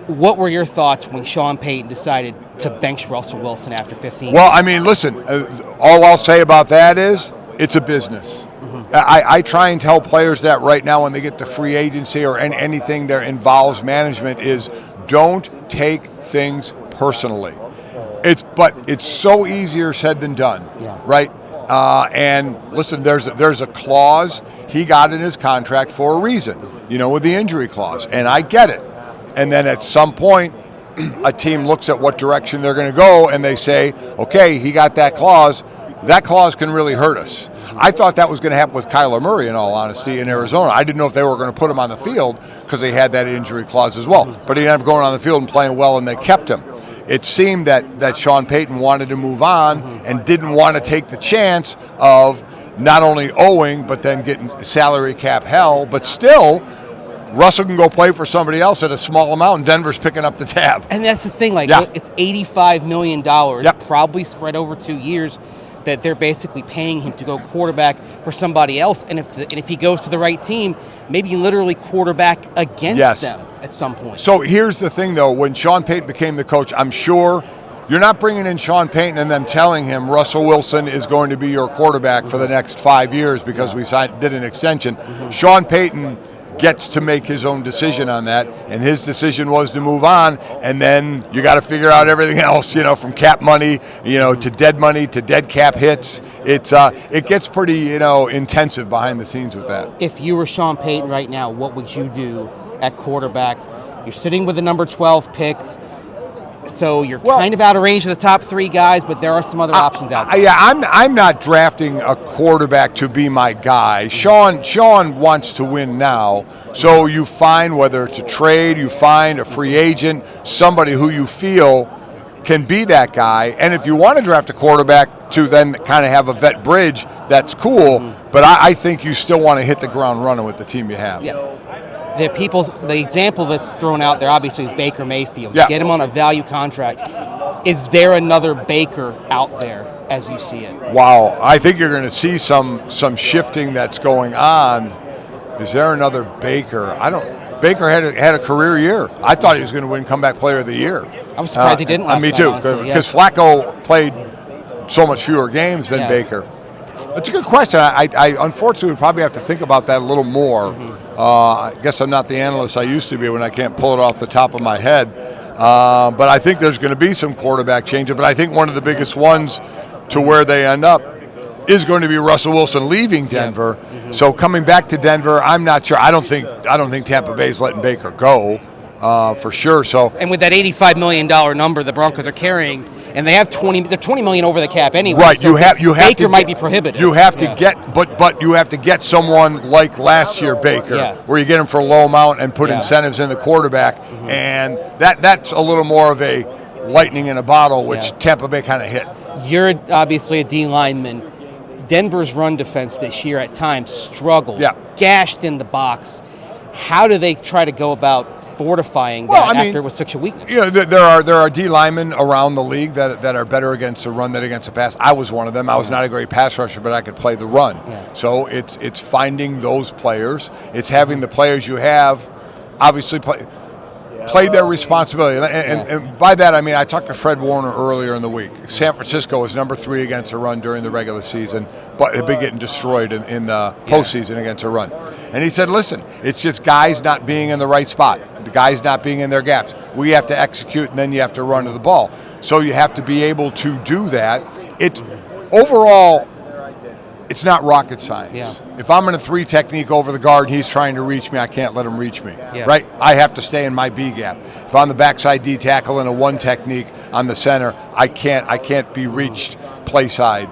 What were your thoughts when Shawn Payton decided to bench Russell Wilson after 15 Well, games? I mean, listen, all I'll say about that is it's a business. I try and tell players that right now when they get to free agency or anything that involves management is don't take things personally. But it's so easier said than done, right? And listen, there's a clause he got in his contract for a reason, with the injury clause, and I get it. And then at some point, a team looks at what direction they're going to go, and they say, okay, he got that clause. That clause can really hurt us. I thought that was going to happen with Kyler Murray, in all honesty, in Arizona. I didn't know if they were going to put him on the field because they had that injury clause as well. But he ended up going on the field and playing well, and they kept him. It seemed that Shawn Payton wanted to move on and didn't want to take the chance of not only owing, but then getting salary cap hell, but still Russell can go play for somebody else at a small amount, and Denver's picking up the tab. And that's the thing, it's $85 million, probably spread over 2 years, that they're basically paying him to go quarterback for somebody else. And if he goes to the right team, maybe literally quarterback against them at some point. So here's the thing, though. When Shawn Payton became the coach, I'm sure you're not bringing in Shawn Payton and them telling him Russell Wilson is going to be your quarterback for the next 5 years because we did an extension. Shawn Payton gets to make his own decision on that, and his decision was to move on, and then you got to figure out everything else, from cap money, to dead cap hits. It gets pretty, intensive behind the scenes with that. If you were Shawn Payton right now, what would you do at quarterback? You're sitting with the number 12 picked, so you're kind of out of range of the top 3 guys, but there are some other options out there. Yeah, I'm not drafting a quarterback to be my guy. Shawn wants to win now, so you find, whether it's a trade, you find a free agent, somebody who you feel can be that guy. And if you want to draft a quarterback to then kind of have a vet bridge, that's cool. But I think you still want to hit the ground running with the team you have. Yeah. The example that's thrown out there obviously is Baker Mayfield. Yeah. Get him on a value contract. Is there another Baker out there as you see it? Wow, I think you're going to see some shifting that's going on. Is there another Baker? Baker had a career year. I thought he was going to win Comeback Player of the Year. I was surprised he didn't last Me night, too, because Flacco played so much fewer games than Baker. That's a good question. I unfortunately would probably have to think about that a little more. I guess I'm not the analyst I used to be when I can't pull it off the top of my head. But I think there's going to be some quarterback changes. But I think one of the biggest ones to where they end up is going to be Russell Wilson leaving Denver. So coming back to Denver, I'm not sure. I don't think Tampa Bay's letting Baker go for sure. So and with that $85 million number the Broncos are carrying, and they have they're $20 million over the cap anyway. Right, so Baker might be prohibited. You have to get, but you have to get someone like last year Baker, where you get him for a low amount and put incentives in the quarterback, and that's a little more of a lightning in a bottle, which Tampa Bay kind of hit. You're obviously a D lineman. Denver's run defense this year at times struggled, gashed in the box. How do they try to go about fortifying that after it was such a weakness? There are D linemen around the league that are better against the run than against the pass. I was one of them. I was not a great pass rusher, but I could play the run. So it's finding those players. It's having the players you have obviously play their responsibility. And by that, I mean, I talked to Fred Warner earlier in the week. San Francisco was number 3 against the run during the regular season, but had been getting destroyed in the postseason against the run. And he said, listen, it's just guys not being in the right spot, the guys not being in their gaps. We have to execute, and then you have to run to the ball. So you have to be able to do that. Overall, it's not rocket science. If I'm in a 3 technique over the guard and he's trying to reach me, I can't let him reach me, right? I have to stay in my B gap. If I'm the backside D tackle in a 1 technique on the center, I can't be reached play side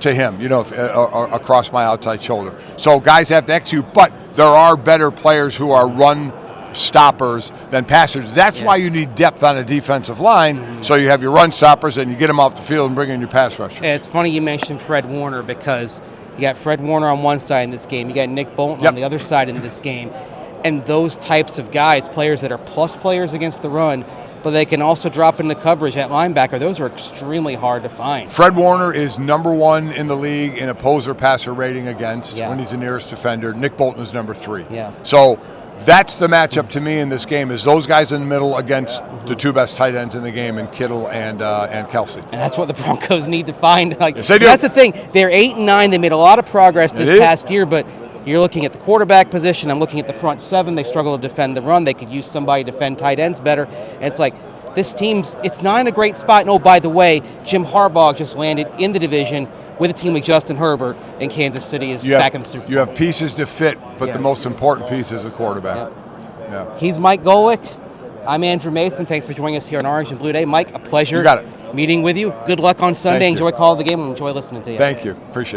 to him, across my outside shoulder. So guys have to execute, but there are better players who are run stoppers than passers. That's why you need depth on a defensive line, so you have your run stoppers and you get them off the field and bring in your pass rushers. And it's funny you mentioned Fred Warner, because you got Fred Warner on one side in this game, you got Nick Bolton on the other side in this game, and those types of guys, players that are plus players against the run, but they can also drop into coverage at linebacker, those are extremely hard to find. Fred Warner is number 1 in the league in opposer passer rating against when he's the nearest defender. Nick Bolton is number 3. Yeah. So That's the matchup to me in this game, is those guys in the middle against the two best tight ends in the game, in Kittle and Kelsey. And that's what the Broncos need to find. Like, yes, they do. That's the thing. They're 8-9. They made a lot of progress this past year, but you're looking at the quarterback position. I'm looking at the front seven. They struggle to defend the run. They could use somebody to defend tight ends better. And it's like, this team's, it's not in a great spot. And, oh, by the way, Jim Harbaugh just landed in the division with a team like Justin Herbert, and Kansas City is back in the Super Bowl. You have pieces to fit, but the most important piece is the quarterback. Yeah. He's Mike Golic. I'm Andrew Mason. Thanks for joining us here on Orange and Blue Day. Mike, a pleasure meeting with you. Good luck on Sunday. Enjoy calling the game and enjoy listening to you. Thank you. Appreciate it.